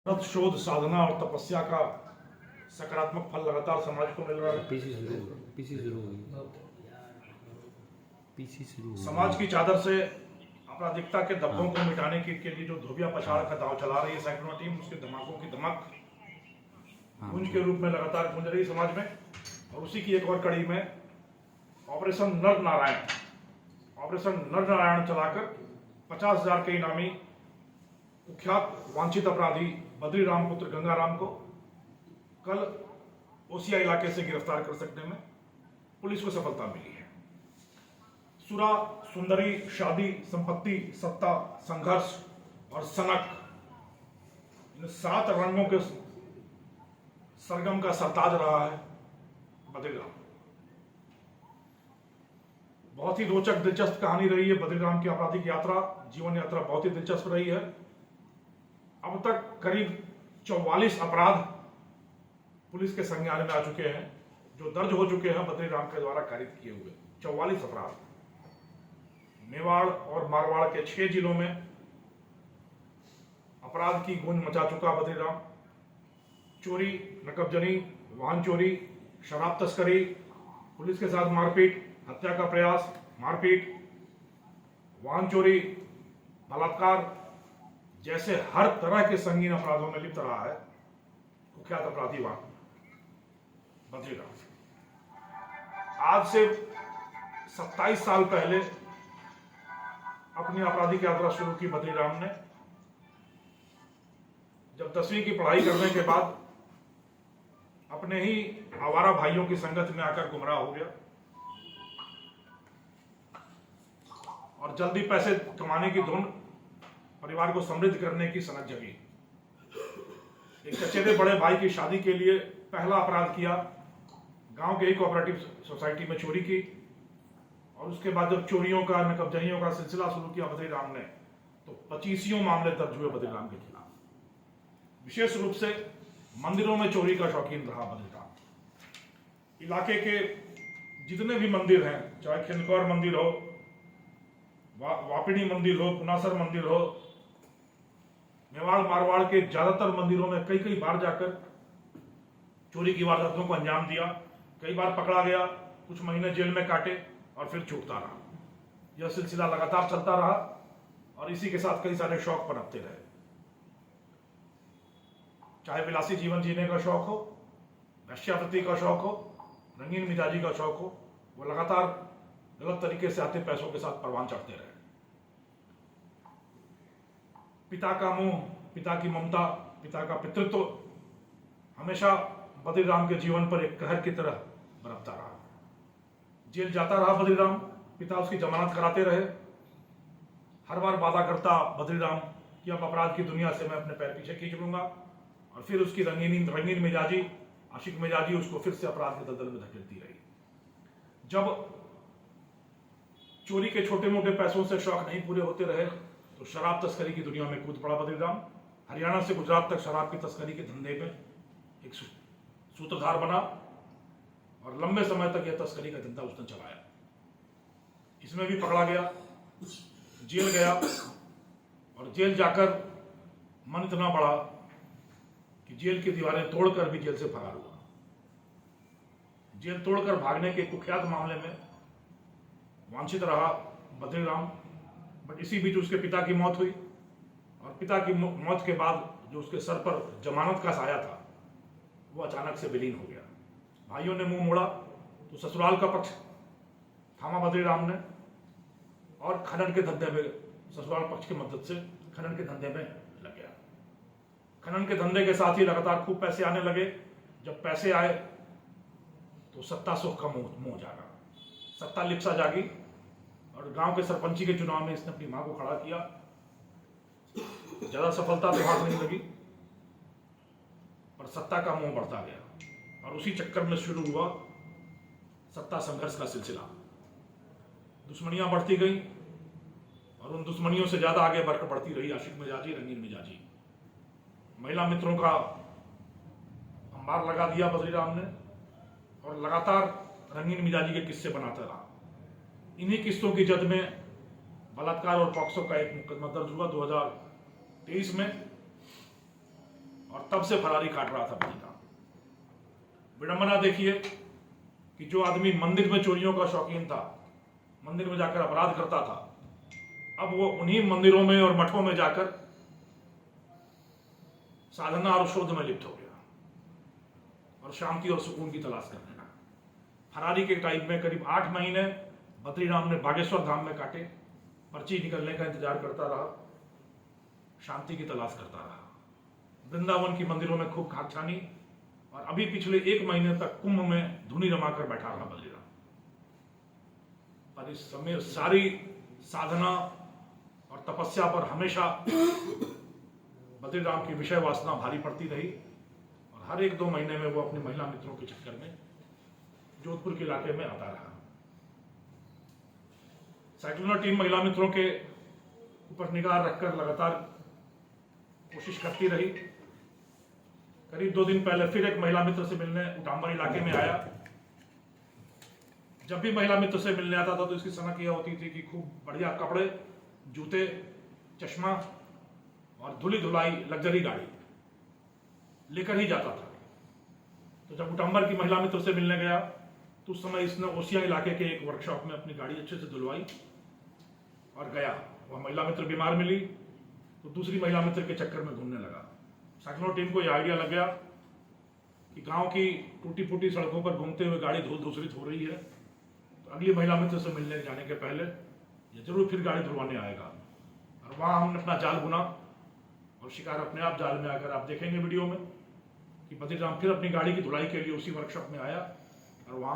सतत शोध साधना और तपस्या का सकारात्मक फल लगातार समाज को मिल रहा है। समाज की चादर से आपराधिकता के धब्बों को मिटाने के लिए जो धोबिया पछाड़ का दांव चला रही है साइक्लोन टीम, उसके धमाकों की धमक गूंज के रूप में लगातार गूंज रही समाज में। और उसी की एक और कड़ी में ऑपरेशन नर नारायण चलाकर 50,000 के इनामी कुख्यात वांछित अपराधी बद्रीराम पुत्र गंगाराम को कल ओसिया इलाके से गिरफ्तार कर सकने में पुलिस को सफलता मिली है। सुरा, सुंदरी, शादी, संपत्ति, सत्ता, संघर्ष और सनक, इन 7 रंगों के सरगम का सरताज रहा है बद्रीराम। बहुत ही रोचक दिलचस्प कहानी रही है बद्रीराम की आपराधिक यात्रा, जीवन यात्रा बहुत ही दिलचस्प रही है। अब तक करीब 44 अपराध पुलिस के संज्ञान में आ चुके हैं, जो दर्ज हो चुके हैं बद्रीराम के द्वारा कारित किए हुए 44 अपराध। मेवाड़ और मारवाड़ के 6 जिलों में अपराध की गूंज मचा चुका बद्रीराम। चोरी, नकबजनी, वाहन चोरी, शराब तस्करी, पुलिस के साथ मारपीट, हत्या का प्रयास, मारपीट, वाहन चोरी, बलात्कार जैसे हर तरह के संगीन अपराधों में लिप्त रहा है कुख्यात अपराधी बद्रीराम। आज से 27 साल पहले अपनी आपराधिक यात्रा शुरू की बद्रीराम ने। जब 10वीं की पढ़ाई करने के बाद अपने ही आवारा भाइयों की संगत में आकर गुमराह हो गया और जल्दी पैसे कमाने की धुन, परिवार को समृद्ध करने की सनक जगी। एक चचेरे बड़े भाई की शादी के लिए पहला अपराध किया, गांव के ही कोऑपरेटिव सोसाइटी में चोरी की। और उसके बाद जब चोरियों का, नकबजनियों का सिलसिला शुरू किया बद्रीराम ने, तो 25 मामले दर्ज हुए बद्रीराम के खिलाफ। विशेष रूप से मंदिरों में चोरी का शौकीन रहा बद्रीराम। इलाके के जितने भी मंदिर हैं, चाहे खिंदकौर मंदिर हो, वापिनी मंदिर हो, पुनासर मंदिर हो, मेवाड़ मारवाड़ के ज्यादातर मंदिरों में कई बार जाकर चोरी की वारदातों को अंजाम दिया। कई बार पकड़ा गया, कुछ महीने जेल में काटे और फिर छूटता रहा। यह सिलसिला लगातार चलता रहा और इसी के साथ कई सारे शौक पनपते रहे। चाहे विलासी जीवन जीने का शौक हो, वेश्यावृत्ति का शौक हो, रंगीन मिजाजी का शौक हो, वो लगातार गलत तरीके से आते पैसों के साथ परवान चढ़ते रहे। पिता का मोह, पिता की ममता, पिता का पितृत्व हमेशा बद्रीराम के जीवन पर एक कहर की तरह बरपता रहा। जेल जाता रहा बद्रीराम, पिता उसकी जमानत कराते रहे। हर बार वादा करता बद्रीराम कि अब अपराध की दुनिया से मैं अपने पैर पीछे खींच लूंगा, और फिर उसकी रंगीन मिजाजी, आशिक मिजाजी उसको फिर से अपराध के दलदल में धकेलती रही। जब चोरी के छोटे मोटे पैसों से शौक नहीं पूरे होते रहे तो शराब तस्करी की दुनिया में कूद पड़ा बद्रीराम। हरियाणा से गुजरात तक शराब की तस्करी के धंधे में एक सूत्रधार बना और लंबे समय तक यह तस्करी का धंधा उसने चलाया। इसमें भी पकड़ा गया, जेल गया, और जेल जाकर मन इतना बढ़ा कि जेल की दीवारें तोड़कर भी जेल से फरार हुआ। जेल तोड़कर भागने के कुख्यात मामले में वांछित रहा बद्रीराम। बट इसी बीच उसके पिता की मौत हुई, और पिता की मौत के बाद जो उसके सर पर जमानत का साया था वो अचानक से विलीन हो गया। भाइयों ने मुंह मोड़ा तो ससुराल का पक्ष थामा बद्रीराम ने, और खनन के धंधे में ससुराल पक्ष की मदद से खनन के धंधे में लग गया। खनन के धंधे के साथ ही लगातार खूब पैसे आने लगे। जब पैसे आए तो सत्ता सुख का मोह जागा, सत्ता लिप्सा जागी, और गांव के सरपंची के चुनाव में इसने अपनी मां को खड़ा किया। ज्यादा सफलता तो हाथ नहीं लगी, पर सत्ता का मोह बढ़ता गया, और उसी चक्कर में शुरू हुआ सत्ता संघर्ष का सिलसिला। दुश्मनियां बढ़ती गई, और उन दुश्मनियों से ज्यादा आगे बढ़ती रही आशिक मिजाजी, रंगीन मिजाजी। महिला मित्रों का अंबार लगा दिया बद्रीराम ने, और लगातार रंगीन मिजाजी के किस्से बनाता रहा। इन्हीं किस्सों की जद में बलात्कार और पॉक्सो का एक मुकदमा दर्ज हुआ 2023 में, और तब से फरारी काट रहा था बद्रीराम। विडंबना देखिए कि जो आदमी मंदिर में चोरियों का शौकीन था, मंदिर में जाकर अपराध करता था, अब वो उन्हीं मंदिरों में और मठों में जाकर साधना और शोध में लिप्त हो गया और शांति और सुकून की तलाश करने लगा। फरारी के टाइम में करीब 8 महीने बद्रीराम ने बागेश्वर धाम में काटे, पर्ची निकलने का इंतजार करता रहा, शांति की तलाश करता रहा। वृंदावन की मंदिरों में खूब खाक छानी और अभी पिछले 1 महीने तक कुंभ में धुनी रमाकर बैठा रहा बद्रीराम। पर इस समय सारी साधना और तपस्या पर हमेशा बद्रीराम की विषय वासना भारी पड़ती रही और हर 1-2 महीने में वो अपने महिला मित्रों के चक्कर में जोधपुर के इलाके में आता रहा। साइक्लोनर टीम महिला मित्रों के ऊपर निगाह रखकर लगातार कोशिश करती रही। करीब 2 दिन पहले फिर एक महिला मित्र से मिलने उटाम्बर इलाके में आया। जब भी महिला मित्र से मिलने आता था तो इसकी सनक यह होती थी कि खूब बढ़िया कपड़े, जूते, चश्मा और धुली धुलाई लग्जरी गाड़ी लेकर ही जाता था। तो जब उटाम्बर की महिला मित्र से मिलने गया तो उस समय इसने ओसिया इलाके के एक वर्कशॉप में अपनी गाड़ी अच्छे से धुलवाई और गया। वह महिला मित्र बीमार मिली तो दूसरी महिला मित्र के चक्कर में घूमने लगा। साइक्लोनर टीम को यह आइडिया लग गया कि गांव की टूटी फूटी सड़कों पर घूमते हुए गाड़ी धूल दूसरित हो रही है, तो अगली महिला मित्र से मिलने जाने के पहले ये जरूर फिर गाड़ी धुलवाने आएगा। और वहां हमने अपना जाल बुना और शिकार अपने आप जाल में आकर आप देखेंगे वीडियो में कि बद्रीराम फिर अपनी गाड़ी की धुलाई के लिए उसी वर्कशॉप में आया और वहां